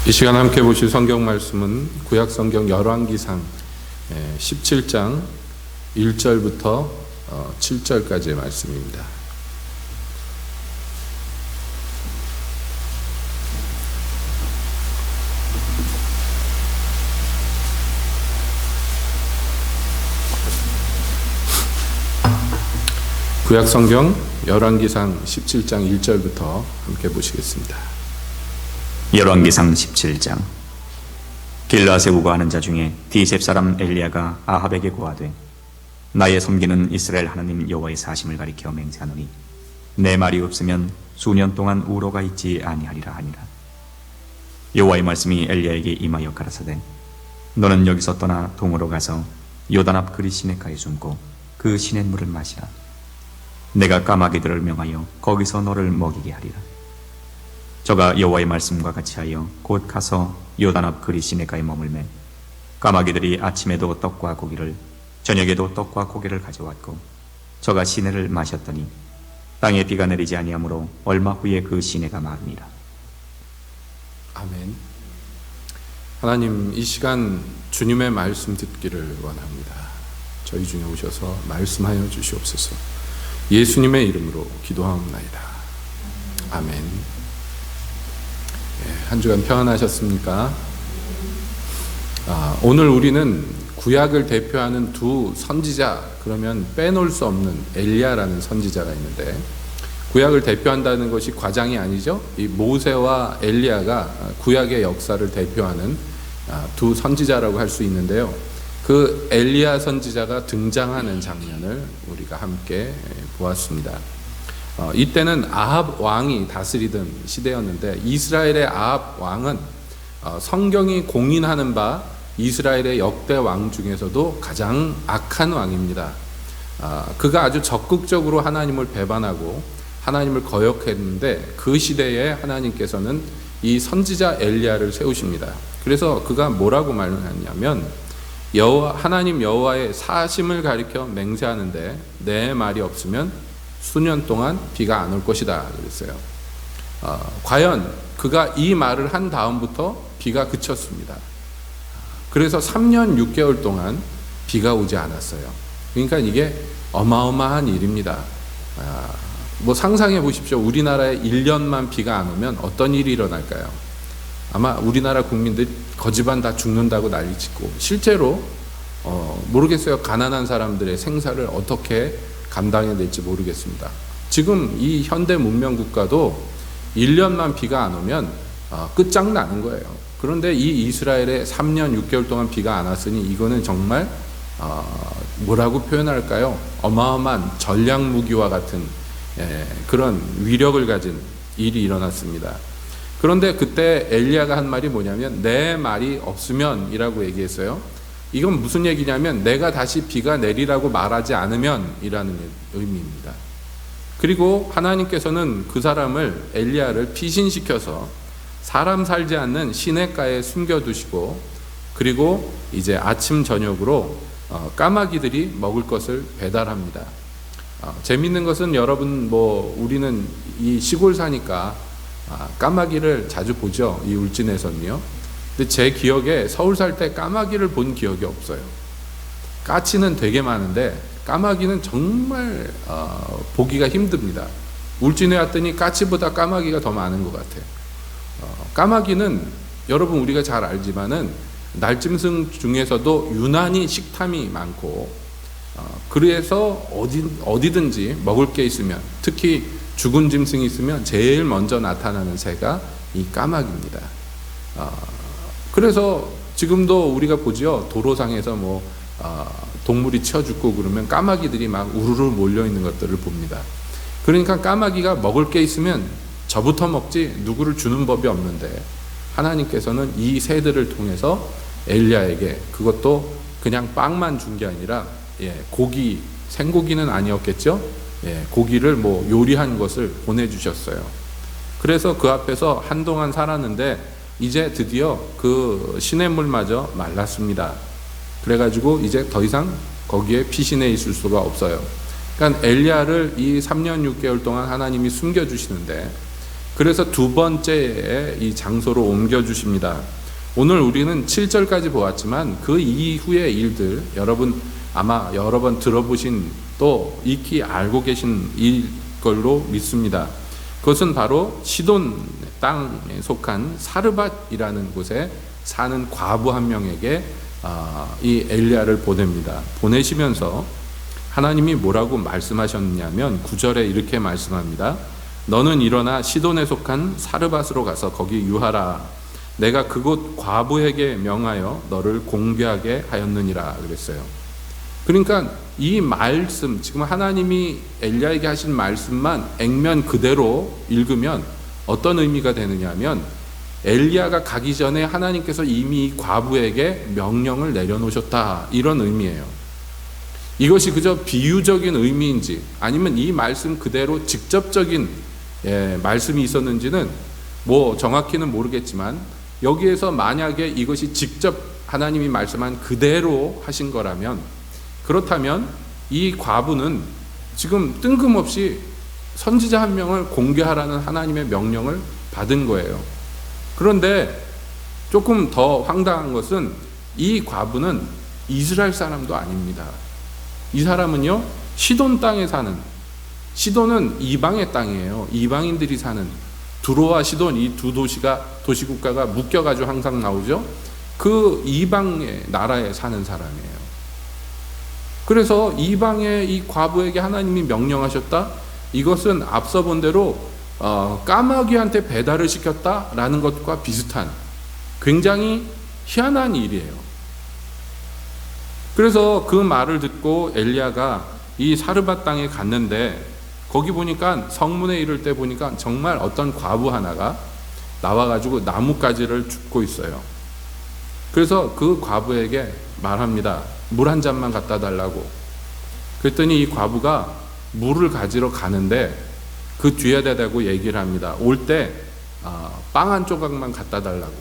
이 시간 함께 보실 성경 말씀은 구약 성경 열왕기상 17장 1절부터 7절까지의 말씀입니다. 구약 성경 열왕기상 17장 1절부터 함께 보시겠습니다. 열왕기상 17장. 길라앗에 우거하는 자 중에 디셉 사람 엘리야가 아합에게 고하되 나의 섬기는 이스라엘 하나님 여호와의 사심을 가리켜 맹세하노니 내 말이 없으면 수년 동안 우로가 있지 아니하리라 하니라. 여호와의 말씀이 엘리야에게 임하여 가라사대 너는 여기서 떠나 동으로 가서 요단 앞 그리 시내가에 숨고 그 시냇물을 마시라. 내가 까마귀들을 명하여 거기서 너를 먹이게 하리라. 저가 여호와의 말씀과 같이 하여 곧 가서 요단 앞 그리 시내가에 머물매 까마귀들이 아침에도 떡과 고기를 저녁에도 떡과 고기를 가져왔고 저가 시내를 마셨더니 땅에 비가 내리지 아니하므로 얼마 후에 그 시내가 마르니라. 아멘. 하나님, 이 시간 주님의 말씀 듣기를 원합니다. 저희 중에 오셔서 말씀하여 주시옵소서. 예수님의 이름으로 기도하옵나이다. 아멘. 한 주간 평안하셨습니까? 오늘 우리는 구약을 대표하는 두 선지자, 그러면 빼놓을 수 없는 엘리야라는 선지자가 있는데, 구약을 대표한다는 것이 과장이 아니죠. 이 모세와 엘리야가 구약의 역사를 대표하는 두 선지자라고 할 수 있는데요. 그 엘리야 선지자가 등장하는 장면을 우리가 함께 보았습니다. 이때는 아합 왕이 다스리던 시대였는데, 이스라엘의 아합 왕은 성경이 공인하는 바 이스라엘의 역대 왕 중에서도 가장 악한 왕입니다. 그가 아주 적극적으로 하나님을 배반하고 하나님을 거역했는데, 그 시대에 하나님께서는 이 선지자 엘리야를 세우십니다. 그래서 그가 뭐라고 말하냐면, 하나님 여호와의 사심을 가리켜 맹세하는데 내 말이 없으면 수년 동안 비가 안 올 것이다 그랬어요. 과연 그가 이 말을 한 다음부터 비가 그쳤습니다. 그래서 3년 6개월 동안 비가 오지 않았어요. 그러니까 이게 어마어마한 일입니다. 뭐 상상해 보십시오. 우리나라에 1년만 비가 안 오면 어떤 일이 일어날까요? 아마 우리나라 국민들 거지반 다 죽는다고 난리치고, 실제로 모르겠어요. 가난한 사람들의 생사를 어떻게 감당해야 될지 모르겠습니다. 지금 이 현대 문명 국가도 1년만 비가 안 오면 끝장나는 거예요. 그런데 이 이스라엘에 3년 6개월 동안 비가 안 왔으니 이거는 정말 뭐라고 표현할까요? 어마어마한 전략 무기와 같은 그런 위력을 가진 일이 일어났습니다. 그런데 그때 엘리야가 한 말이 뭐냐면 내 말이 없으면 이라고 얘기했어요. 이건 무슨 얘기냐면 내가 다시 비가 내리라고 말하지 않으면 이라는 의미입니다. 그리고 하나님께서는 그 사람을, 엘리야를 피신시켜서 사람 살지 않는 시냇가에 숨겨두시고, 그리고 이제 아침 저녁으로 까마귀들이 먹을 것을 배달합니다. 재밌는 것은 여러분, 우리는 이 시골 사니까 까마귀를 자주 보죠. 이 울진에서는요. 근데 제 기억에 서울 살 때 까마귀를 본 기억이 없어요. 까치는 되게 많은데 까마귀는 정말 보기가 힘듭니다. 울진에 왔더니 까치보다 까마귀가 더 많은 것 같아요. 까마귀는 여러분 우리가 잘 알지만은 날짐승 중에서도 유난히 식탐이 많고, 그래서 어디든지 먹을 게 있으면, 특히 죽은 짐승이 있으면 제일 먼저 나타나는 새가 이 까마귀입니다. 그래서 지금도 우리가 보죠. 도로상에서 동물이 치어 죽고 그러면 까마귀들이 막 우르르 몰려 있는 것들을 봅니다. 그러니까 까마귀가 먹을 게 있으면 저부터 먹지 누구를 주는 법이 없는데, 하나님께서는 이 새들을 통해서 엘리야에게, 그것도 그냥 빵만 준 게 아니라 고기, 생고기는 아니었겠죠. 고기를 요리한 것을 보내주셨어요. 그래서 그 앞에서 한동안 살았는데 이제 드디어 그 시냇물마저 말랐습니다. 그래가지고 이제 더 이상 거기에 피신해 있을 수가 없어요. 그러니까 엘리야를 이 3년 6개월 동안 하나님이 숨겨주시는데, 그래서 두 번째의 이 장소로 옮겨주십니다. 오늘 우리는 7절까지 보았지만 그 이후의 일들, 여러분 아마 여러 번 들어보신 또 익히 알고 계신 일 걸로 믿습니다. 그것은 바로 시돈 땅에 속한 사르밧이라는 곳에 사는 과부 한 명에게 이 엘리야를 보냅니다. 보내시면서 하나님이 뭐라고 말씀하셨냐면 9절에 이렇게 말씀합니다. 너는 일어나 시돈에 속한 사르밧으로 가서 거기 유하라. 내가 그곳 과부에게 명하여 너를 공개하게 하였느니라 그랬어요. 그러니까 이 말씀, 지금 하나님이 엘리야에게 하신 말씀만 액면 그대로 읽으면 어떤 의미가 되느냐 하면 엘리야가 가기 전에 하나님께서 이미 이 과부에게 명령을 내려놓으셨다, 이런 의미예요. 이것이 그저 비유적인 의미인지 아니면 이 말씀 그대로 직접적인 말씀이 있었는지는 뭐 정확히는 모르겠지만, 여기에서 만약에 이것이 직접 하나님이 말씀한 그대로 하신 거라면, 그렇다면 이 과부는 지금 뜬금없이 선지자 한 명을 공개하라는 하나님의 명령을 받은 거예요. 그런데 조금 더 황당한 것은 이 과부는 이스라엘 사람도 아닙니다. 이 사람은요, 시돈 땅에 사는, 시돈은 이방의 땅이에요. 이방인들이 사는, 두로와 시돈, 이 두 도시국가가 묶여가지고 항상 나오죠. 그 이방의 나라에 사는 사람이에요. 그래서 이방의 이 과부에게 하나님이 명령하셨다? 이것은 앞서 본 대로 까마귀한테 배달을 시켰다라는 것과 비슷한 굉장히 희한한 일이에요. 그래서 그 말을 듣고 엘리야가 이 사르밧 땅에 갔는데, 거기 보니까 성문에 이를 때 보니까 정말 어떤 과부 하나가 나와가지고 나뭇가지를 줍고 있어요. 그래서 그 과부에게 말합니다. 물 한 잔만 갖다 달라고. 그랬더니 이 과부가 물을 가지러 가는데 그 뒤에다 대고 얘기를 합니다. 올 때 빵 한 조각만 갖다 달라고,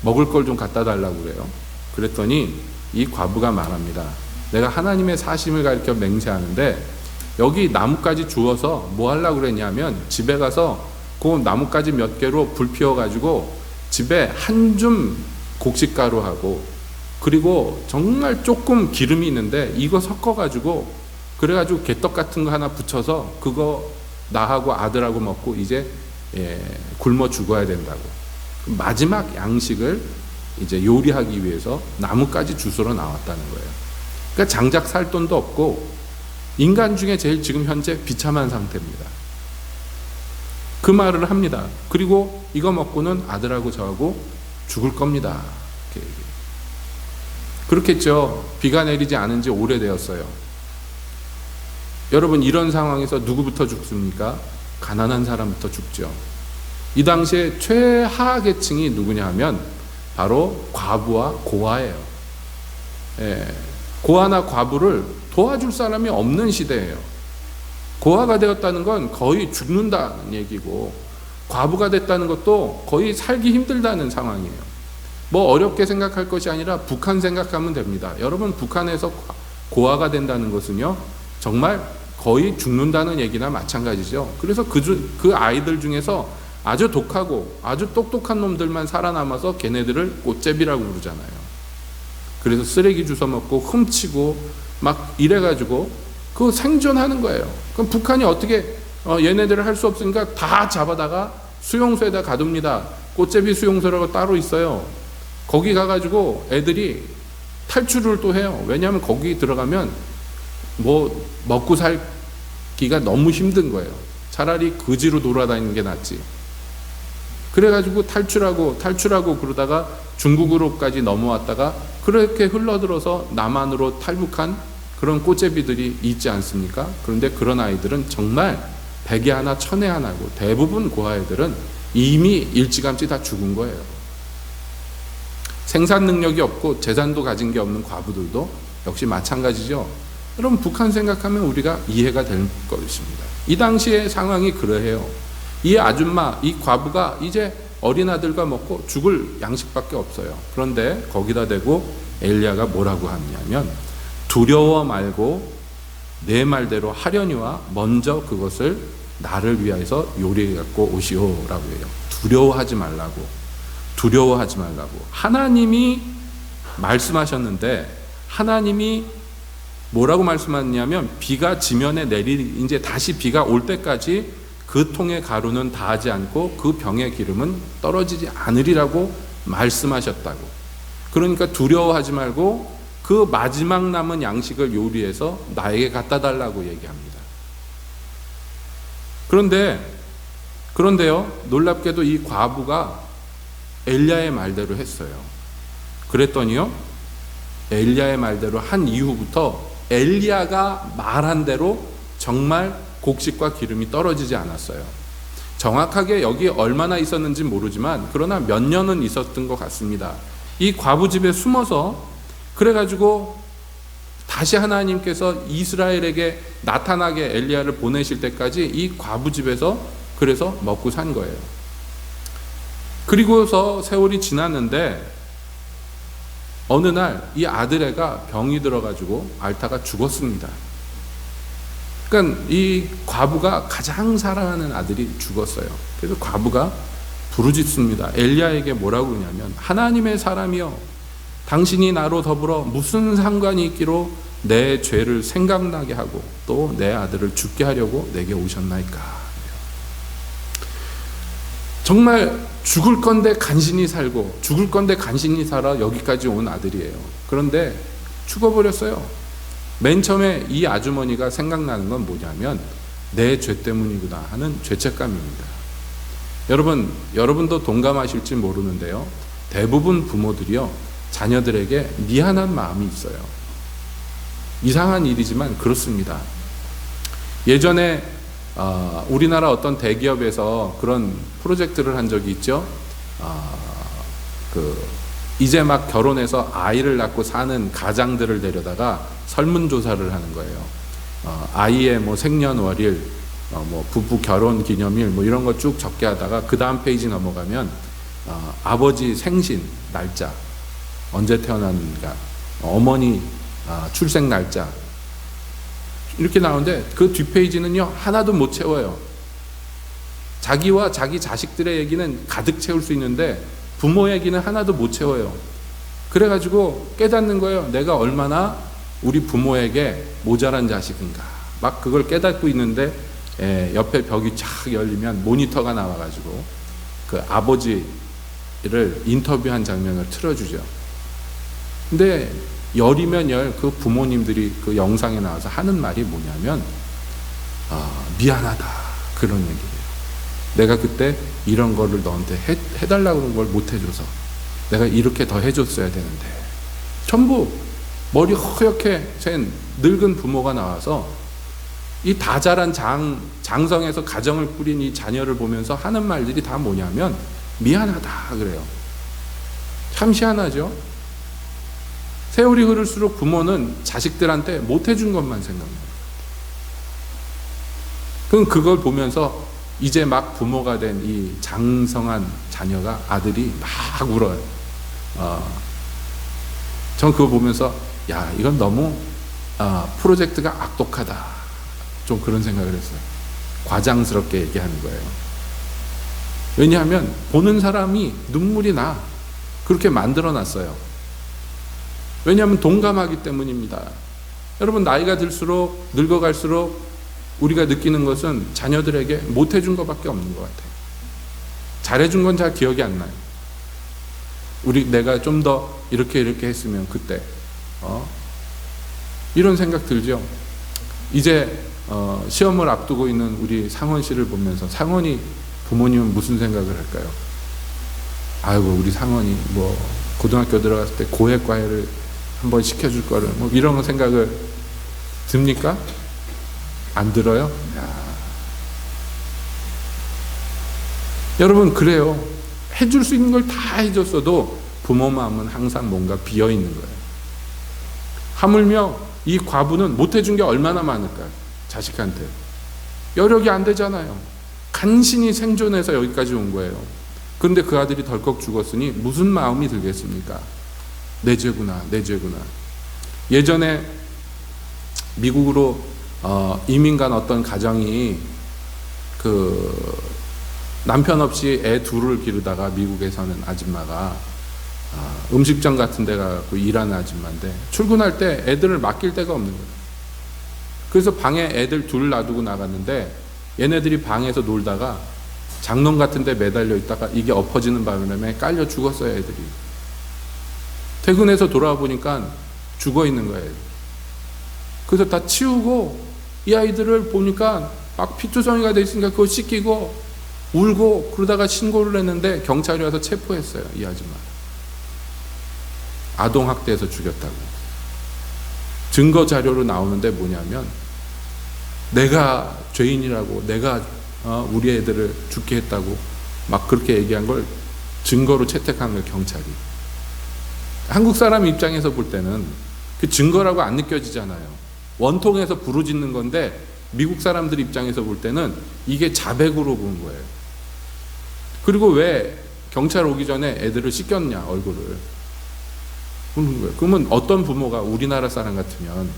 먹을 걸 좀 갖다 달라고 그래요. 그랬더니 이 과부가 말합니다. 내가 하나님의 사심을 가리켜 맹세하는데 여기 나뭇가지 주워서 뭐 하려고 그랬냐면, 집에 가서 그 나뭇가지 몇 개로 불 피워가지고 집에 한 줌 곡식가루하고 그리고 정말 조금 기름이 있는데 이거 섞어가지고, 그래가지고 개떡 같은 거 하나 붙여서 그거 나하고 아들하고 먹고 이제 굶어 죽어야 된다고. 마지막 양식을 이제 요리하기 위해서 나뭇가지 주스러 나왔다는 거예요. 그러니까 장작 살 돈도 없고 인간 중에 제일 지금 현재 비참한 상태입니다. 그 말을 합니다. 그리고 이거 먹고는 아들하고 저하고 죽을 겁니다. 이렇게 얘기해요. 그렇겠죠. 비가 내리지 않은 지 오래되었어요. 여러분, 이런 상황에서 누구부터 죽습니까? 가난한 사람부터 죽죠. 이 당시에 최하 계층이 누구냐 하면 바로 과부와 고아예요. 고아나 과부를 도와줄 사람이 없는 시대예요. 고아가 되었다는 건 거의 죽는다는 얘기고, 과부가 됐다는 것도 거의 살기 힘들다는 상황이에요. 뭐 어렵게 생각할 것이 아니라 북한 생각하면 됩니다. 여러분, 북한에서 고아가 된다는 것은요, 정말 거의 죽는다는 얘기나 마찬가지죠. 그래서 그 아이들 중에서 아주 독하고 아주 똑똑한 놈들만 살아남아서 걔네들을 꽃제비라고 부르잖아요. 그래서 쓰레기 주워 먹고 훔치고 막 이래가지고 그 생존하는 거예요. 그럼 북한이 어떻게 얘네들을 할 수 없으니까 다 잡아다가 수용소에다 가둡니다. 꽃제비 수용소라고 따로 있어요. 거기 가가지고 애들이 탈출을 또 해요. 왜냐하면 거기 들어가면 뭐 먹고 살기가 너무 힘든 거예요. 차라리 거지로 돌아다니는 게 낫지. 그래가지고 탈출하고 그러다가 중국으로까지 넘어왔다가 그렇게 흘러들어서 남한으로 탈북한 그런 꽃제비들이 있지 않습니까? 그런데 그런 아이들은 정말 100에 하나 1000에 하나고, 대부분 고아이들은 이미 일찌감치 다 죽은 거예요. 생산 능력이 없고 재산도 가진 게 없는 과부들도 역시 마찬가지죠. 여러분, 북한 생각하면 우리가 이해가 될 것입니다. 이 당시의 상황이 그러해요. 이 아줌마, 이 과부가 이제 어린 아들과 먹고 죽을 양식밖에 없어요. 그런데 거기다 대고 엘리야가 뭐라고 하냐면, 두려워 말고 내 말대로 하려니와 먼저 그것을 나를 위해서 요리해 갖고 오시오라고 해요. 두려워하지 말라고. 두려워하지 말라고. 하나님이 말씀하셨는데 하나님이 뭐라고 말씀하냐면 비가 지면에 이제 다시 비가 올 때까지 그 통의 가루는 다하지 않고 그 병의 기름은 떨어지지 않으리라고 말씀하셨다고. 그러니까 두려워하지 말고 그 마지막 남은 양식을 요리해서 나에게 갖다 달라고 얘기합니다. 그런데요, 놀랍게도 이 과부가 엘리야의 말대로 했어요. 그랬더니요, 엘리야의 말대로 한 이후부터 엘리야가 말한 대로 정말 곡식과 기름이 떨어지지 않았어요. 정확하게 여기 얼마나 있었는지 모르지만 그러나 몇 년은 있었던 것 같습니다. 이 과부 집에 숨어서 그래가지고 다시 하나님께서 이스라엘에게 나타나게 엘리야를 보내실 때까지 이 과부 집에서 그래서 먹고 산 거예요. 그리고서 세월이 지났는데 어느 날 이 아들애가 병이 들어가지고 앓다가 죽었습니다. 그러니까 이 과부가 가장 사랑하는 아들이 죽었어요. 그래서 과부가 부르짖습니다. 엘리야에게 뭐라고 그러냐면 하나님의 사람이여, 당신이 나로 더불어 무슨 상관이 있기로 내 죄를 생각나게 하고 또 내 아들을 죽게 하려고 내게 오셨나이까. 정말 죽을 건데 간신히 살고 죽을 건데 간신히 살아 여기까지 온 아들이에요. 그런데 죽어버렸어요. 맨 처음에 이 아주머니가 생각나는 건 뭐냐면 내 죄 때문이구나 하는 죄책감입니다. 여러분도 동감하실지 모르는데요, 대부분 부모들이요 자녀들에게 미안한 마음이 있어요. 이상한 일이지만 그렇습니다. 예전에 우리나라 어떤 대기업에서 그런 프로젝트를 한 적이 있죠. 이제 막 결혼해서 아이를 낳고 사는 가장들을 데려다가 설문조사를 하는 거예요. 아이의 뭐 생년월일, 뭐 부부 결혼 기념일 뭐 이런 거 쭉 적게 하다가 그 다음 페이지 넘어가면 아버지 생신 날짜, 언제 태어났는가, 어머니 출생 날짜 이렇게 나오는데 그 뒷페이지는요 하나도 못 채워요. 자기와 자기 자식들의 얘기는 가득 채울 수 있는데 부모 얘기는 하나도 못 채워요. 그래가지고 깨닫는 거예요. 내가 얼마나 우리 부모에게 모자란 자식인가. 막 그걸 깨닫고 있는데 옆에 벽이 쫙 열리면 모니터가 나와가지고 그 아버지를 인터뷰한 장면을 틀어주죠. 근데 열이면 열 그 부모님들이 그 영상에 나와서 하는 말이 뭐냐면 미안하다 그런 얘기예요. 내가 그때 이런 거를 너한테 해달라고 그런 걸 못 해줘서 내가 이렇게 더 해줬어야 되는데. 전부 머리 허옇게 센 늙은 부모가 나와서 이 다 자란 장성에서 가정을 꾸린 이 자녀를 보면서 하는 말들이 다 뭐냐면 미안하다 그래요. 참 희한하죠. 세월이 흐를수록 부모는 자식들한테 못해준 것만 생각나요. 그럼 그걸 보면서 이제 막 부모가 된 이 장성한 자녀가 아들이 막 울어요. 전 그거 보면서 야 이건 너무 프로젝트가 악독하다. 좀 그런 생각을 했어요. 과장스럽게 얘기하는 거예요. 왜냐하면 보는 사람이 눈물이 나. 그렇게 만들어놨어요. 왜냐하면 동감하기 때문입니다. 여러분 나이가 들수록 늙어갈수록 우리가 느끼는 것은 자녀들에게 못해준 것밖에 없는 것 같아요. 잘해준 건 잘 기억이 안 나요. 내가 좀 더 이렇게 했으면 그때 이런 생각 들죠. 이제 시험을 앞두고 있는 우리 상원 씨를 보면서 상원이 부모님은 무슨 생각을 할까요? 아이고 우리 상원이 뭐 고등학교 들어갔을 때 고액과외를 한번 시켜줄 거를 뭐 이런 생각을 듭니까? 안 들어요? 여러분 그래요. 해줄 수 있는 걸 다 해줬어도 부모 마음은 항상 뭔가 비어있는 거예요. 하물며 이 과부는 못해준 게 얼마나 많을까요? 자식한테. 여력이 안 되잖아요. 간신히 생존해서 여기까지 온 거예요. 그런데 그 아들이 덜컥 죽었으니 무슨 마음이 들겠습니까? 내 죄구나, 내 죄구나. 예전에 미국으로 이민 간 어떤 가정이 그 남편 없이 애 둘을 기르다가 미국에 사는 아줌마가 음식점 같은 데 가고 일하는 아줌마인데 출근할 때 애들을 맡길 데가 없는 거예요. 그래서 방에 애들 둘 놔두고 나갔는데 얘네들이 방에서 놀다가 장롱 같은 데 매달려 있다가 이게 엎어지는 바람에 깔려 죽었어요, 애들이. 퇴근해서 돌아와 보니까 죽어 있는 거예요. 그래서 다 치우고 이 아이들을 보니까 막 피투성이가 돼 있으니까 그거 씻기고 울고 그러다가 신고를 했는데 경찰이 와서 체포했어요, 이 아줌마. 아동학대해서 죽였다고. 증거 자료로 나오는데 뭐냐면 내가 죄인이라고, 내가 우리 애들을 죽게 했다고 막 그렇게 얘기한 걸 증거로 채택한 거예요, 경찰이. 한국 사람 입장에서 볼 때는 그 증거라고 안 느껴지잖아요. 원통에서 부르짖는 건데 미국 사람들 입장에서 볼 때는 이게 자백으로 본 거예요. 그리고 왜 경찰 오기 전에 애들을 씻겼냐, 얼굴을. 그러는 거예요. 그러면 어떤 부모가 우리나라 사람 같으면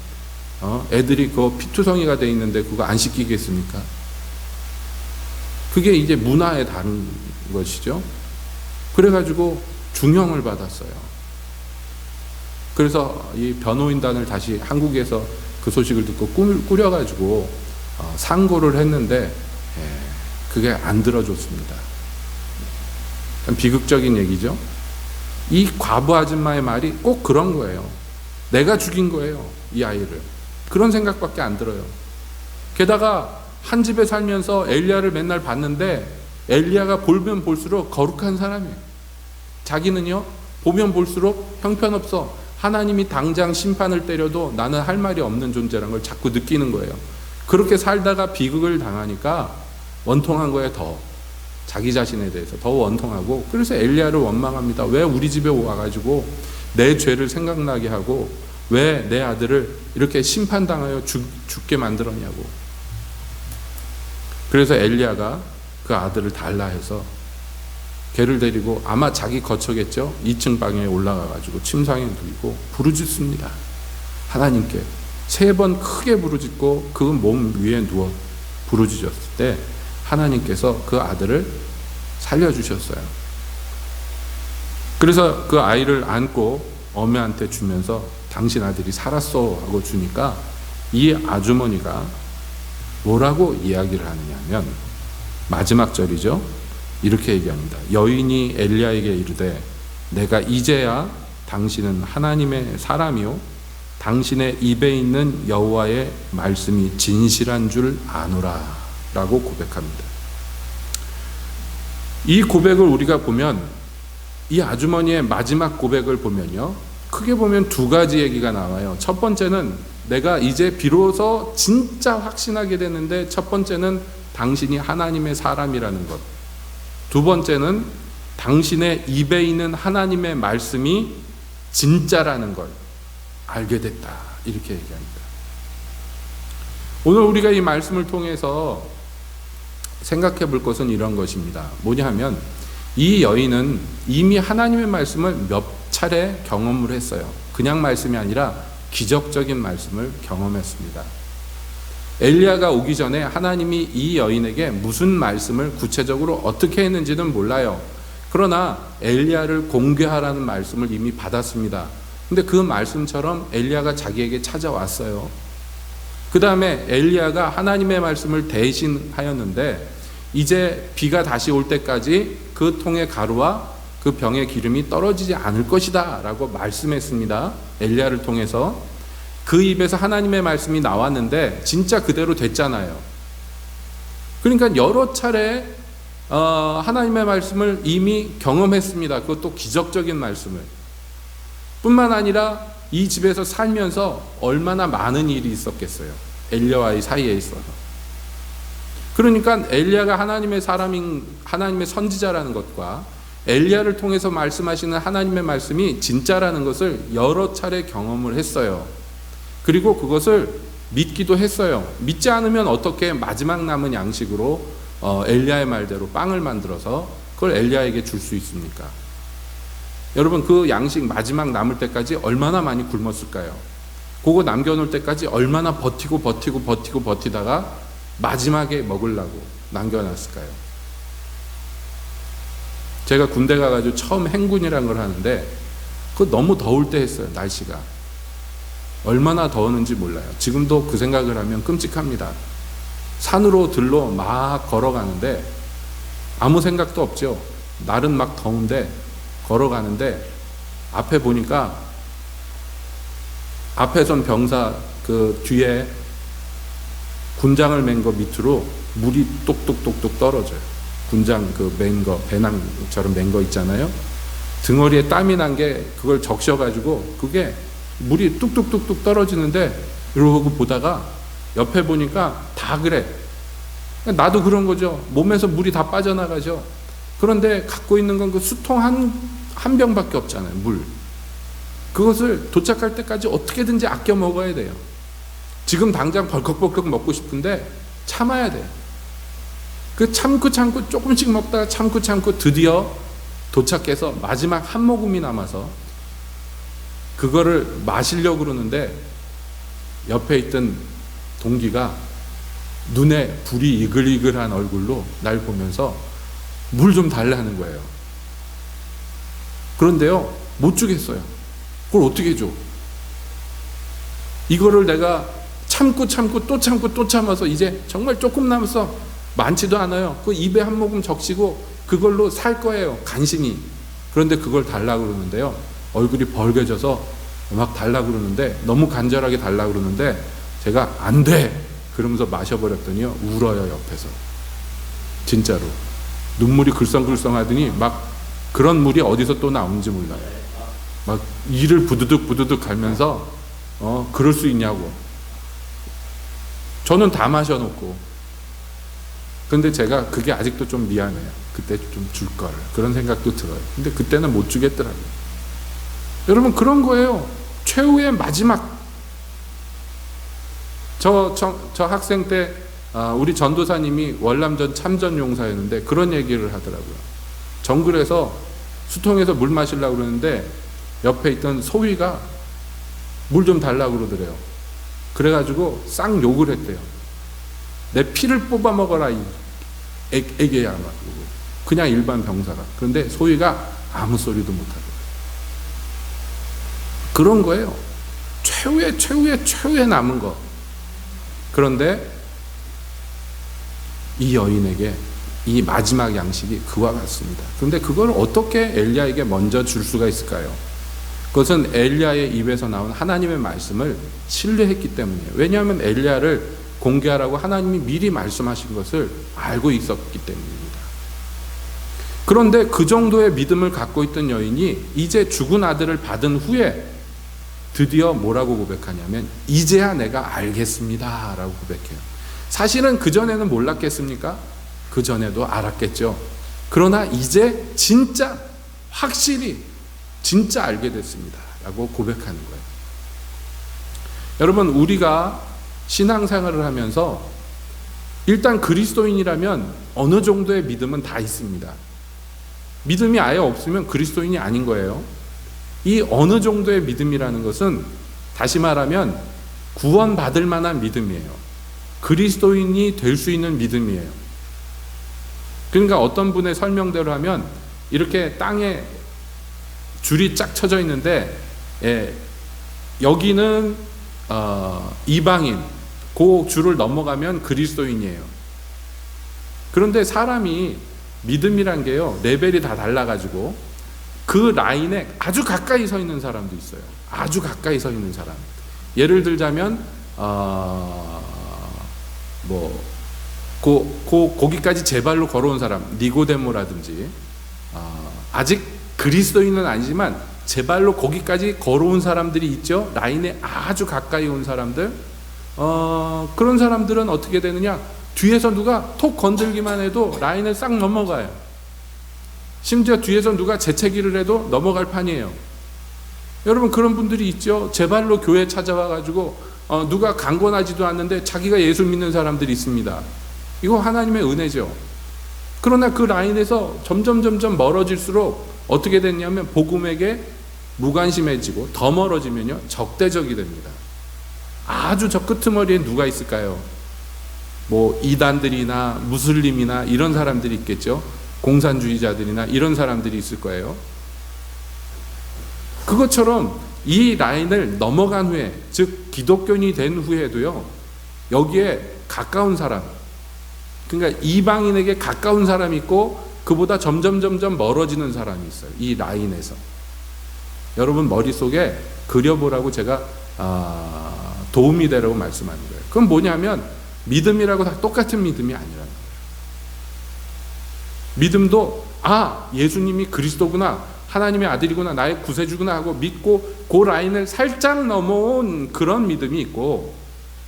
애들이 그거 피투성이가 돼 있는데 그거 안 씻기겠습니까? 그게 이제 문화에 다른 것이죠. 그래가지고 중형을 받았어요. 그래서 이 변호인단을 다시 한국에서 그 소식을 듣고 꾸려가지고 상고를 했는데 그게 안 들어줬습니다. 비극적인 얘기죠. 이 과부 아줌마의 말이 꼭 그런 거예요. 내가 죽인 거예요, 이 아이를. 그런 생각밖에 안 들어요. 게다가 한 집에 살면서 엘리야를 맨날 봤는데 엘리야가 보면 볼수록 거룩한 사람이에요. 자기는요, 보면 볼수록 형편없어. 하나님이 당장 심판을 때려도 나는 할 말이 없는 존재라는 걸 자꾸 느끼는 거예요. 그렇게 살다가 비극을 당하니까 원통한 거에 더 자기 자신에 대해서 더 원통하고, 그래서 엘리야를 원망합니다. 왜 우리 집에 와가지고 내 죄를 생각나게 하고 왜 내 아들을 이렇게 심판당하여 죽게 만들었냐고. 그래서 엘리야가 그 아들을 달라 해서 걔를 데리고 아마 자기 거처겠죠. 2층 방에 올라가가지고 침상에 누이고 부르짖습니다. 하나님께 3번 크게 부르짖고 그 몸 위에 누워 부르짖었을 때 하나님께서 그 아들을 살려주셨어요. 그래서 그 아이를 안고 어머니한테 주면서 당신 아들이 살았어 하고 주니까 이 아주머니가 뭐라고 이야기를 하느냐면 마지막 절이죠. 이렇게 얘기합니다. 여인이 엘리야에게 이르되 내가 이제야 당신은 하나님의 사람이요 당신의 입에 있는 여호와의 말씀이 진실한 줄 아노라 라고 고백합니다. 이 고백을 우리가 보면, 이 아주머니의 마지막 고백을 보면요, 크게 보면 2가지 얘기가 나와요. 첫 번째는 내가 이제 비로소 진짜 확신하게 되는데, 첫 번째는 당신이 하나님의 사람이라는 것, 두 번째는 당신의 입에 있는 하나님의 말씀이 진짜라는 걸 알게 됐다, 이렇게 얘기합니다. 오늘 우리가 이 말씀을 통해서 생각해 볼 것은 이런 것입니다. 뭐냐 하면 이 여인은 이미 하나님의 말씀을 몇 차례 경험을 했어요. 그냥 말씀이 아니라 기적적인 말씀을 경험했습니다. 엘리야가 오기 전에 하나님이 이 여인에게 무슨 말씀을 구체적으로 어떻게 했는지는 몰라요. 그러나 엘리야를 공개하라는 말씀을 이미 받았습니다. 근데 그 말씀처럼 엘리야가 자기에게 찾아왔어요. 그 다음에 엘리야가 하나님의 말씀을 대신하였는데 이제 비가 다시 올 때까지 그 통의 가루와 그 병의 기름이 떨어지지 않을 것이다 라고 말씀했습니다. 엘리야를 통해서. 그 입에서 하나님의 말씀이 나왔는데 진짜 그대로 됐잖아요. 그러니까 여러 차례 하나님의 말씀을 이미 경험했습니다. 그것도 기적적인 말씀을. 뿐만 아니라 이 집에서 살면서 얼마나 많은 일이 있었겠어요. 엘리야와의 사이에 있어서. 그러니까 엘리야가 하나님의 사람인, 하나님의 선지자라는 것과 엘리야를 통해서 말씀하시는 하나님의 말씀이 진짜라는 것을 여러 차례 경험을 했어요. 그리고 그것을 믿기도 했어요. 믿지 않으면 어떻게 마지막 남은 양식으로 엘리야의 말대로 빵을 만들어서 그걸 엘리야에게 줄 수 있습니까? 여러분, 그 양식 마지막 남을 때까지 얼마나 많이 굶었을까요? 그거 남겨놓을 때까지 얼마나 버티다가 마지막에 먹으려고 남겨놨을까요? 제가 군대 가가지고 처음 행군이라는 걸 하는데 그거 너무 더울 때 했어요. 날씨가 얼마나 더웠는지 몰라요. 지금도 그 생각을 하면 끔찍합니다. 산으로 들로 막 걸어가는데 아무 생각도 없죠. 날은 막 더운데 걸어가는데 앞에 보니까 앞에선 병사 그 뒤에 군장을 맨 거 밑으로 물이 똑똑똑똑 떨어져요. 군장 그 맨 거, 배낭처럼 맨 거 있잖아요. 등허리에 땀이 난 게 그걸 적셔가지고 그게 물이 뚝뚝뚝뚝 떨어지는데 이러고 보다가 옆에 보니까 다 그래. 나도 그런 거죠. 몸에서 물이 다 빠져나가죠. 그런데 갖고 있는 건 그 수통 한 병밖에 없잖아요. 물. 그것을 도착할 때까지 어떻게든지 아껴 먹어야 돼요. 지금 당장 벌컥벌컥 먹고 싶은데 참아야 돼요. 그 참고 조금씩 먹다가 참고 드디어 도착해서 마지막 한 모금이 남아서 그거를 마시려고 그러는데 옆에 있던 동기가 눈에 불이 이글이글한 얼굴로 날 보면서 물 좀 달라는 거예요. 그런데요, 못 주겠어요. 그걸 어떻게 줘? 이거를 내가 참고 또 참아서 이제 정말 조금 남았어. 많지도 않아요. 그 입에 한 모금 적시고 그걸로 살 거예요. 간신히. 그런데 그걸 달라고 그러는데요. 얼굴이 벌개져서 막 달라고 그러는데 너무 간절하게 달라고 그러는데 제가 안 돼! 그러면서 마셔버렸더니요. 울어요, 옆에서. 진짜로. 눈물이 글썽글썽 하더니 막 그런 물이 어디서 또 나오는지 몰라요. 막 이를 부두둑 갈면서 그럴 수 있냐고. 저는 다 마셔놓고. 근데 제가 그게 아직도 좀 미안해요. 그때 좀 줄 걸. 그런 생각도 들어요. 근데 그때는 못 주겠더라고요. 여러분, 그런 거예요. 최후의 마지막. 저 학생 때 우리 전도사님이 월남전 참전용사였는데 그런 얘기를 하더라고요. 정글에서 수통에서 물 마시려고 그러는데 옆에 있던 소위가 물 좀 달라고 그러더래요. 그래가지고 쌍 욕을 했대요. 내 피를 뽑아 먹어라, 이 애기야. 그냥 일반 병사가. 그런데 소위가 아무 소리도 못하더라고요. 그런 거예요. 최후의 남은 거. 그런데 이 여인에게 이 마지막 양식이 그와 같습니다. 그런데 그걸 어떻게 엘리야에게 먼저 줄 수가 있을까요? 그것은 엘리야의 입에서 나온 하나님의 말씀을 신뢰했기 때문이에요. 왜냐하면 엘리야를 공개하라고 하나님이 미리 말씀하신 것을 알고 있었기 때문입니다. 그런데 그 정도의 믿음을 갖고 있던 여인이 이제 죽은 아들을 받은 후에 드디어 뭐라고 고백하냐면 이제야 내가 알겠습니다 라고 고백해요. 사실은 그전에는 몰랐겠습니까? 그전에도 알았겠죠. 그러나 이제 진짜 확실히 진짜 알게 됐습니다 라고 고백하는 거예요. 여러분, 우리가 신앙생활을 하면서 일단 그리스도인이라면 어느 정도의 믿음은 다 있습니다. 믿음이 아예 없으면 그리스도인이 아닌 거예요. 이 어느 정도의 믿음이라는 것은 다시 말하면 구원받을 만한 믿음이에요. 그리스도인이 될 수 있는 믿음이에요. 그러니까 어떤 분의 설명대로 하면 이렇게 땅에 줄이 쫙 쳐져 있는데 여기는 이방인, 그 줄을 넘어가면 그리스도인이에요. 그런데 사람이 믿음이란 게요, 레벨이 다 달라가지고 그 라인에 아주 가까이 서 있는 사람도 있어요. 아주 가까이 서 있는 사람. 예를 들자면 거기까지 제 발로 걸어온 사람, 니고데모라든지 아직 그리스도인은 아니지만 제 발로 거기까지 걸어온 사람들이 있죠. 라인에 아주 가까이 온 사람들. 그런 사람들은 어떻게 되느냐? 뒤에서 누가 톡 건들기만 해도 라인을 싹 넘어가요. 심지어 뒤에서 누가 재채기를 해도 넘어갈 판이에요. 여러분, 그런 분들이 있죠. 제 발로 교회 찾아와가지고 누가 강권하지도 않는데 자기가 예수 믿는 사람들이 있습니다. 이거 하나님의 은혜죠. 그러나 그 라인에서 점점 멀어질수록 어떻게 됐냐면 복음에게 무관심해지고 더 멀어지면요 적대적이 됩니다. 아주 저 끄트머리에 누가 있을까요? 뭐 이단들이나 무슬림이나 이런 사람들이 있겠죠. 공산주의자들이나 이런 사람들이 있을 거예요. 그것처럼 이 라인을 넘어간 후에, 즉 기독교인이 된 후에도요, 여기에 가까운 사람, 그러니까 이방인에게 가까운 사람이 있고 그보다 점점 멀어지는 사람이 있어요. 이 라인에서. 여러분 머릿속에 그려보라고 제가 도움이 되라고 말씀하는 거예요. 그건 뭐냐면 믿음이라고 다 똑같은 믿음이 아니라는 거예요. 믿음도 예수님이 그리스도구나, 하나님의 아들이구나, 나의 구세주구나 하고 믿고 그 라인을 살짝 넘어온 그런 믿음이 있고,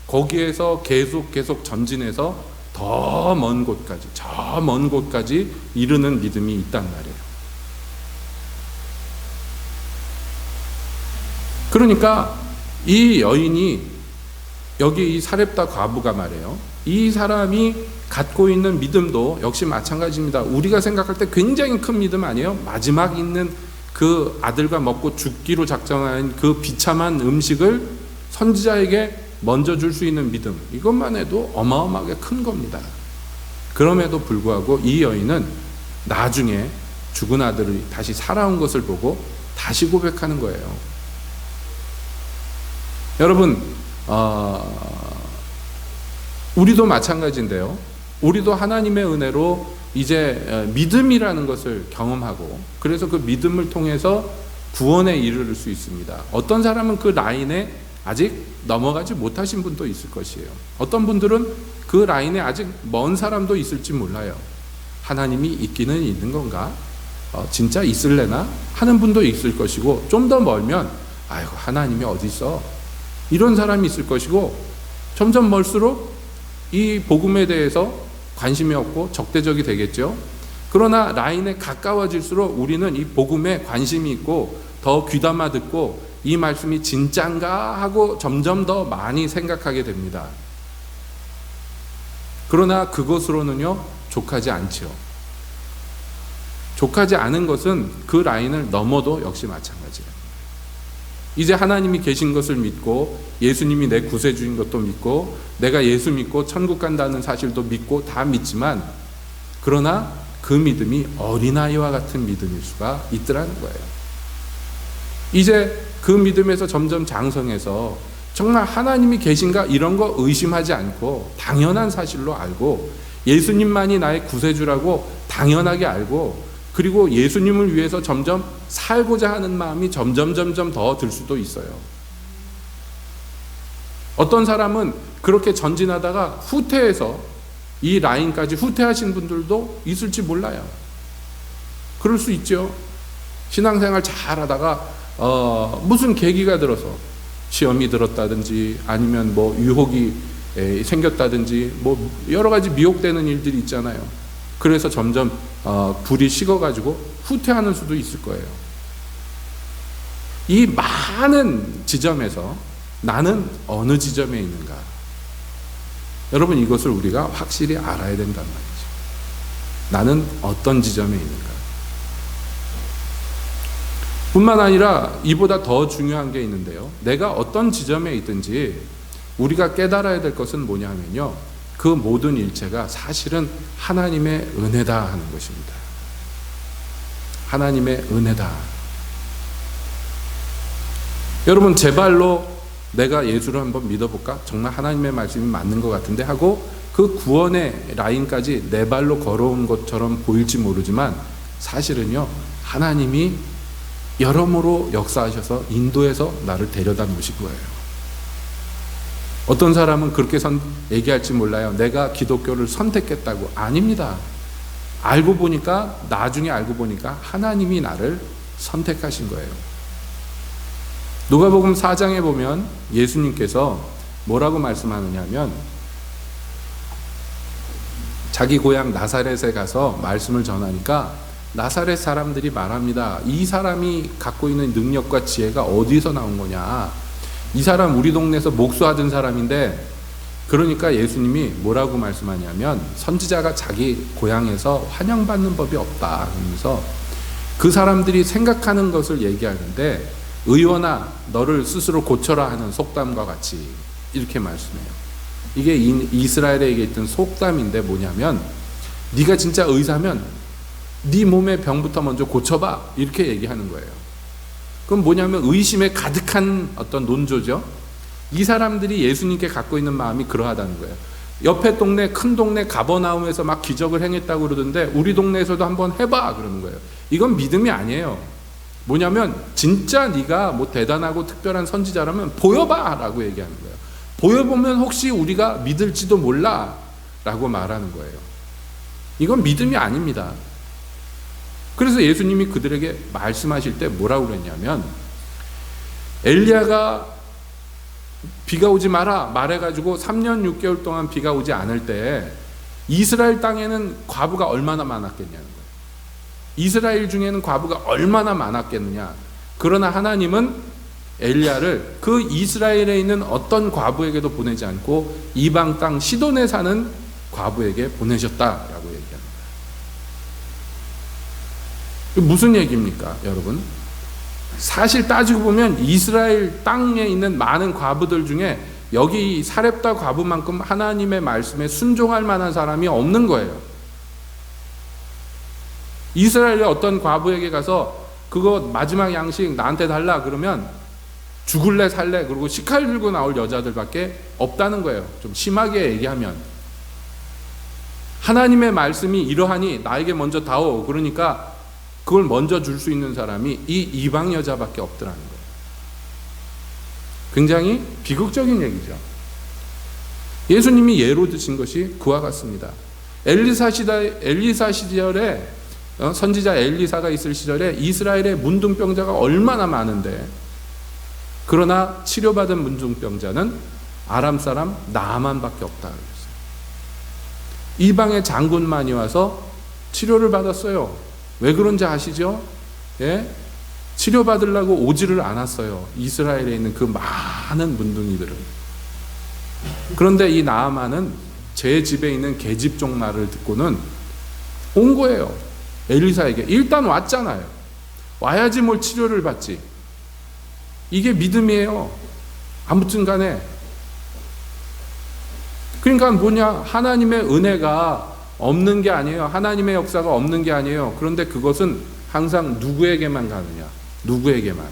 거기에서 계속 전진해서 더 먼 곳까지, 저 먼 곳까지 이르는 믿음이 있단 말이에요. 그러니까 이 여인이, 여기 이 사렙다 과부가 말이에요, 이 사람이 갖고 있는 믿음도 역시 마찬가지입니다. 우리가 생각할 때 굉장히 큰 믿음 아니에요? 마지막 있는 그 아들과 먹고 죽기로 작정한 그 비참한 음식을 선지자에게 먼저 줄 수 있는 믿음, 이것만 해도 어마어마하게 큰 겁니다. 그럼에도 불구하고 이 여인은 나중에 죽은 아들이 다시 살아온 것을 보고 다시 고백하는 거예요. 여러분, 우리도 마찬가지인데요. 우리도 하나님의 은혜로 이제 믿음이라는 것을 경험하고, 그래서 그 믿음을 통해서 구원에 이르를 수 있습니다. 어떤 사람은 그 라인에 아직 넘어가지 못하신 분도 있을 것이에요. 어떤 분들은 그 라인에 아직 먼 사람도 있을지 몰라요. 하나님이 있기는 있는 건가? 진짜 있을래나? 하는 분도 있을 것이고, 좀 더 멀면 아이고 하나님이 어디 있어? 이런 사람이 있을 것이고, 점점 멀수록 이 복음에 대해서 관심이 없고 적대적이 되겠죠. 그러나 라인에 가까워질수록 우리는 이 복음에 관심이 있고 더 귀담아 듣고 이 말씀이 진짠가 하고 점점 더 많이 생각하게 됩니다. 그러나 그것으로는요 족하지 않지요. 족하지 않은 것은 그 라인을 넘어도 역시 마찬가지예요. 이제 하나님이 계신 것을 믿고 예수님이 내 구세주인 것도 믿고 내가 예수 믿고 천국 간다는 사실도 믿고 다 믿지만, 그러나 그 믿음이 어린아이와 같은 믿음일 수가 있더라는 거예요. 이제 그 믿음에서 점점 장성해서 정말 하나님이 계신가 이런 거 의심하지 않고 당연한 사실로 알고, 예수님만이 나의 구세주라고 당연하게 알고, 그리고 예수님을 위해서 점점 살고자 하는 마음이 점점 더 들 수도 있어요. 어떤 사람은 그렇게 전진하다가 후퇴해서 이 라인까지 후퇴하신 분들도 있을지 몰라요. 그럴 수 있죠. 신앙생활 잘 하다가 무슨 계기가 들어서 시험이 들었다든지 아니면 뭐 유혹이 생겼다든지 뭐 여러 가지 미혹되는 일들이 있잖아요. 그래서 점점 불이 식어가지고 후퇴하는 수도 있을 거예요. 이 많은 지점에서 나는 어느 지점에 있는가? 여러분, 이것을 우리가 확실히 알아야 된단 말이죠. 나는 어떤 지점에 있는가? 뿐만 아니라 이보다 더 중요한 게 있는데요. 내가 어떤 지점에 있든지 우리가 깨달아야 될 것은 뭐냐 하면요, 그 모든 일체가 사실은 하나님의 은혜다 하는 것입니다. 하나님의 은혜다. 여러분, 제 발로 내가 예수를 한번 믿어볼까? 정말 하나님의 말씀이 맞는 것 같은데 하고 그 구원의 라인까지 내 발로 걸어온 것처럼 보일지 모르지만 사실은요, 하나님이 여러모로 역사하셔서 인도해서 나를 데려다 놓으신 거예요. 어떤 사람은 그렇게 얘기할지 몰라요. 내가 기독교를 선택했다고. 아닙니다. 나중에 알고 보니까 하나님이 나를 선택하신 거예요. 누가복음 4장에 보면 예수님께서 뭐라고 말씀하느냐면, 자기 고향 나사렛에 가서 말씀을 전하니까 나사렛 사람들이 말합니다. 이 사람이 갖고 있는 능력과 지혜가 어디서 나온 거냐? 이 사람 우리 동네에서 목수하던 사람인데, 그러니까 예수님이 뭐라고 말씀하냐면, 선지자가 자기 고향에서 환영받는 법이 없다 그러면서 그 사람들이 생각하는 것을 얘기하는데, 의원아 너를 스스로 고쳐라 하는 속담과 같이 이렇게 말씀해요. 이게 이스라엘에게 있던 속담인데 뭐냐면 네가 진짜 의사면 네 몸의 병부터 먼저 고쳐봐, 이렇게 얘기하는 거예요. 그럼 뭐냐면 의심에 가득한 어떤 논조죠. 이 사람들이 예수님께 갖고 있는 마음이 그러하다는 거예요. 옆에 동네, 큰 동네 가버나움에서 막 기적을 행했다고 그러던데 우리 동네에서도 한번 해봐, 그러는 거예요. 이건 믿음이 아니에요. 뭐냐면 진짜 네가 뭐 대단하고 특별한 선지자라면 보여봐 라고 얘기하는 거예요. 보여보면 혹시 우리가 믿을지도 몰라 라고 말하는 거예요. 이건 믿음이 아닙니다. 그래서 예수님이 그들에게 말씀하실 때 뭐라고 그랬냐면, 엘리야가 비가 오지 마라 말해가지고 3년 6개월 동안 비가 오지 않을 때 이스라엘 땅에는 과부가 얼마나 많았겠냐는 거예요. 이스라엘 중에는 과부가 얼마나 많았겠느냐. 그러나 하나님은 엘리야를 그 이스라엘에 있는 어떤 과부에게도 보내지 않고 이방 땅 시돈에 사는 과부에게 보내셨다라고 얘기합니다. 무슨 얘기입니까, 여러분? 사실 따지고 보면 이스라엘 땅에 있는 많은 과부들 중에 여기 사렙다 과부만큼 하나님의 말씀에 순종할 만한 사람이 없는 거예요. 이스라엘의 어떤 과부에게 가서 그거 마지막 양식 나한테 달라 그러면 죽을래 살래 그리고 식칼 들고 나올 여자들밖에 없다는 거예요. 좀 심하게 얘기하면. 하나님의 말씀이 이러하니 나에게 먼저 다오, 그러니까 그걸 먼저 줄 수 있는 사람이 이 이방 여자밖에 없더라는 거예요. 굉장히 비극적인 얘기죠. 예수님이 예로 드신 것이 그와 같습니다. 엘리사 시절에 선지자 엘리사가 있을 시절에 이스라엘에 문둥병자가 얼마나 많은데, 그러나 치료받은 문둥병자는 아람 사람 나아만밖에 없다 그랬어요. 이방의 장군만이 와서 치료를 받았어요. 왜 그런지 아시죠? 예? 치료받으려고 오지를 않았어요. 이스라엘에 있는 그 많은 문둥이들은. 그런데 이 나아만은 제 집에 있는 계집종 말을 듣고는 온 거예요. 엘리사에게. 일단 왔잖아요. 와야지 뭘 치료를 받지. 이게 믿음이에요. 아무튼 간에. 그러니까 뭐냐, 하나님의 은혜가 없는 게 아니에요. 하나님의 역사가 없는 게 아니에요. 그런데 그것은 항상 누구에게만 가느냐, 누구에게만,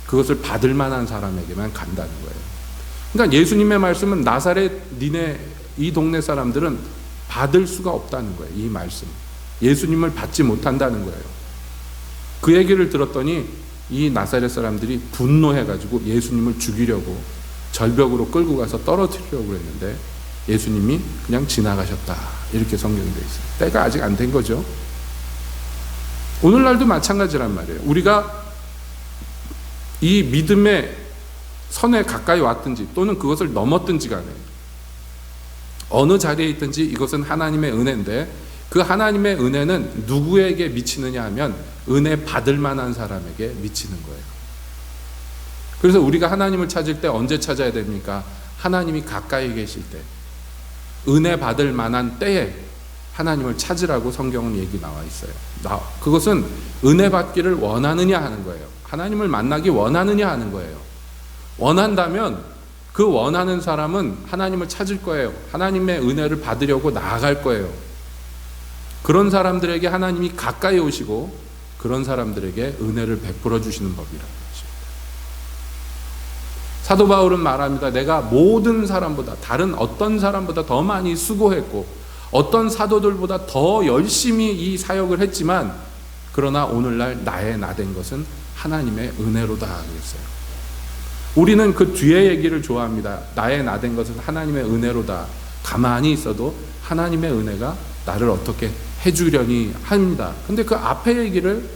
그것을 받을 만한 사람에게만 간다는 거예요. 그러니까 예수님의 말씀은 나사렛 니네 이 동네 사람들은 받을 수가 없다는 거예요. 이 말씀, 예수님을 받지 못한다는 거예요. 그 얘기를 들었더니 이 나사렛 사람들이 분노해가지고 예수님을 죽이려고 절벽으로 끌고 가서 떨어뜨리려고 했는데 예수님이 그냥 지나가셨다, 이렇게 성경에 되어 있어요. 때가 아직 안 된 거죠. 오늘날도 마찬가지란 말이에요. 우리가 이 믿음의 선에 가까이 왔든지 또는 그것을 넘었든지 간에 어느 자리에 있든지 이것은 하나님의 은혜인데, 그 하나님의 은혜는 누구에게 미치느냐 하면 은혜 받을 만한 사람에게 미치는 거예요. 그래서 우리가 하나님을 찾을 때 언제 찾아야 됩니까? 하나님이 가까이 계실 때, 은혜 받을 만한 때에 하나님을 찾으라고 성경은 얘기 나와 있어요. 그것은 은혜 받기를 원하느냐 하는 거예요. 하나님을 만나기 원하느냐 하는 거예요. 원한다면 그 원하는 사람은 하나님을 찾을 거예요. 하나님의 은혜를 받으려고 나아갈 거예요. 그런 사람들에게 하나님이 가까이 오시고 그런 사람들에게 은혜를 베풀어 주시는 법이라는 것입니다. 사도 바울은 말합니다. 내가 모든 사람보다, 다른 어떤 사람보다 더 많이 수고했고 어떤 사도들보다 더 열심히 이 사역을 했지만 그러나 오늘날 나의 나된 것은 하나님의 은혜로다 그랬어요. 우리는 그 뒤에 얘기를 좋아합니다. 나의 나된 것은 하나님의 은혜로다. 가만히 있어도 하나님의 은혜가 나를 어떻게 해주려니 합니다. 근데 그 앞에 얘기를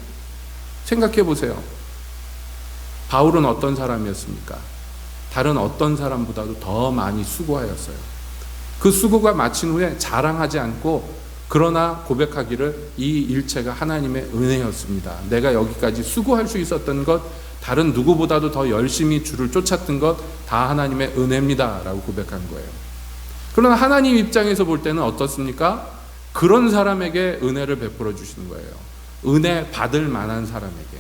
생각해 보세요. 바울은 어떤 사람이었습니까? 다른 어떤 사람보다도 더 많이 수고하였어요. 그 수고가 마친 후에 자랑하지 않고 그러나 고백하기를 이 일체가 하나님의 은혜였습니다. 내가 여기까지 수고할 수 있었던 것, 다른 누구보다도 더 열심히 주를 쫓았던 것 다 하나님의 은혜입니다 라고 고백한 거예요. 그러나 하나님 입장에서 볼 때는 어떻습니까? 그런 사람에게 은혜를 베풀어 주시는 거예요. 은혜 받을 만한 사람에게.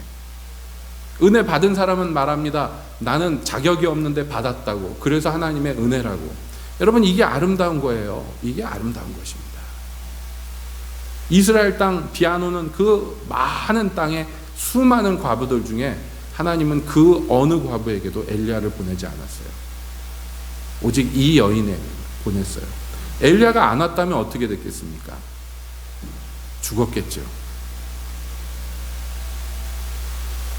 은혜 받은 사람은 말합니다. 나는 자격이 없는데 받았다고. 그래서 하나님의 은혜라고. 여러분, 이게 아름다운 거예요. 이게 아름다운 것입니다. 이스라엘 땅 비 안 오는 그 많은 땅에 수많은 과부들 중에 하나님은 그 어느 과부에게도 엘리야를 보내지 않았어요. 오직 이 여인에 보냈어요. 엘리야가 안 왔다면 어떻게 됐겠습니까? 죽었겠죠.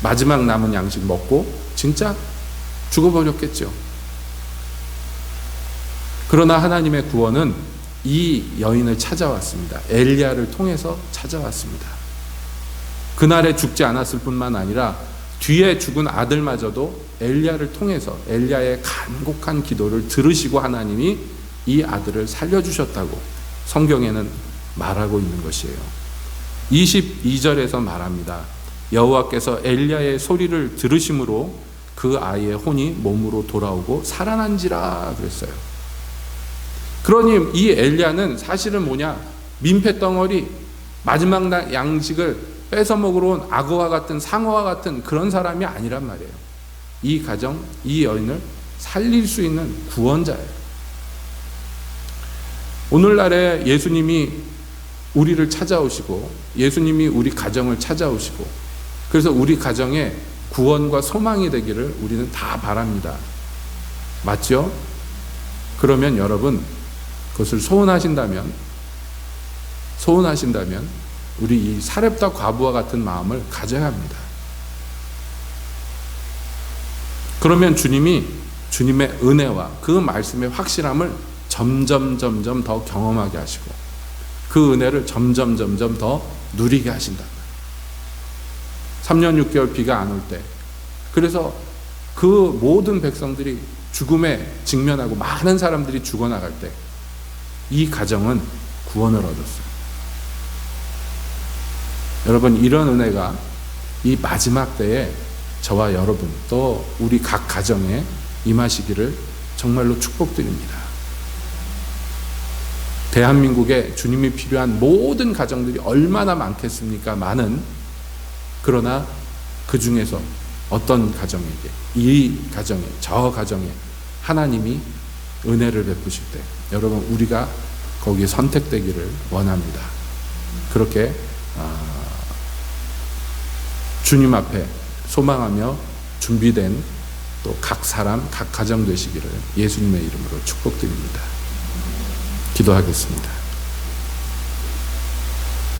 마지막 남은 양식 먹고 진짜 죽어버렸겠죠. 그러나 하나님의 구원은 이 여인을 찾아왔습니다. 엘리야를 통해서 찾아왔습니다. 그날에 죽지 않았을 뿐만 아니라 뒤에 죽은 아들마저도 엘리야를 통해서 엘리야의 간곡한 기도를 들으시고 하나님이 이 아들을 살려주셨다고 성경에는 말하고 있는 것이에요. 22절에서 말합니다. 여호와께서 엘리야의 소리를 들으심으로 그 아이의 혼이 몸으로 돌아오고 살아난지라 그랬어요. 그러니 이 엘리야는 사실은 뭐냐? 민폐덩어리, 마지막 날 양식을 뺏어 먹으러 온 악어와 같은 상어와 같은 그런 사람이 아니란 말이에요. 이 가정, 이 여인을 살릴 수 있는 구원자예요. 오늘날에 예수님이 우리를 찾아오시고 예수님이 우리 가정을 찾아오시고 그래서 우리 가정에 구원과 소망이 되기를 우리는 다 바랍니다. 맞죠? 그러면 여러분, 그것을 소원하신다면 우리 이 사렙다 과부와 같은 마음을 가져야 합니다. 그러면 주님이 주님의 은혜와 그 말씀의 확실함을 점점 더 경험하게 하시고 그 은혜를 점점 더 누리게 하신다. 3년 6개월 비가 안 올 때, 그래서 그 모든 백성들이 죽음에 직면하고 많은 사람들이 죽어나갈 때 이 가정은 구원을 얻었어요. 여러분, 이런 은혜가 이 마지막 때에 저와 여러분 또 우리 각 가정에 임하시기를 정말로 축복드립니다. 대한민국에 주님이 필요한 모든 가정들이 얼마나 많겠습니까? 많은. 그러나 그 중에서 어떤 가정에게, 이 가정에, 저 가정에 하나님이 은혜를 베푸실 때 여러분, 우리가 거기에 선택되기를 원합니다. 그렇게 주님 앞에 소망하며 준비된 또 각 사람, 각 가정 되시기를 예수님의 이름으로 축복드립니다. 기도하겠습니다.